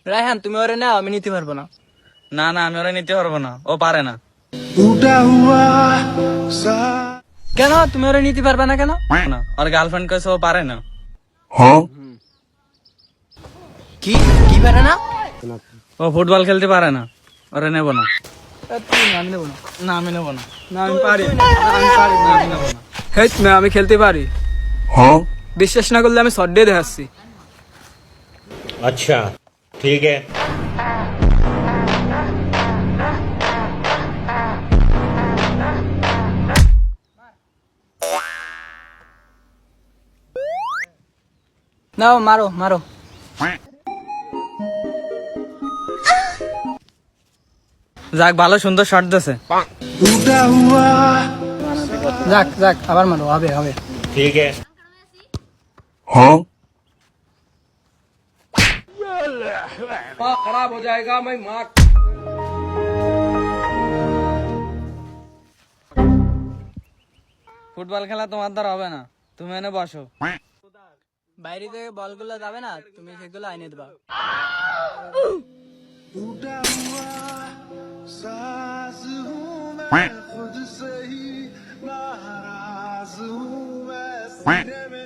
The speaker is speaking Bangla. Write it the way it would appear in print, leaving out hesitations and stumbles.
রায়হান তুমি ওরে নাও, আমি নিতে পারবো না। না না, আমি ওরা নিতে পারবো না, ও পারে না। কেন তুমি ওরে নিতে পারবে না কেন? না, ওর গার্লফ্রেন্ড কইছে ও পারে না। কি কি পারে না? ও ফুটবল খেলতে পারে না, ওরে নেবো না। আমি নেবো না। না আমি নেবো না। না আমি পারি, আমি পারি না, আমি নেবো না। হেট না, আমি খেলতে পারি। বিশ্বাস না করলে আমি শট দিয়ে দেখাচ্ছি। अच्छा ठीक है। নাও মারো মারো। যাক, ভালো সুন্দর শট দিছে। যাক যাক, আবার মারো, হবে হবে। ठीक है। खराब हो जाएगा मैं माँ। ফুটবল খেলা তোমার দ্বারা হবে না, তুমি এনে বসো। বাইরে থেকে বলগুলো যাবে না, তুমি সেগুলো আইনে দেবা। खुद से ही नाराज हूँ मैं सीने में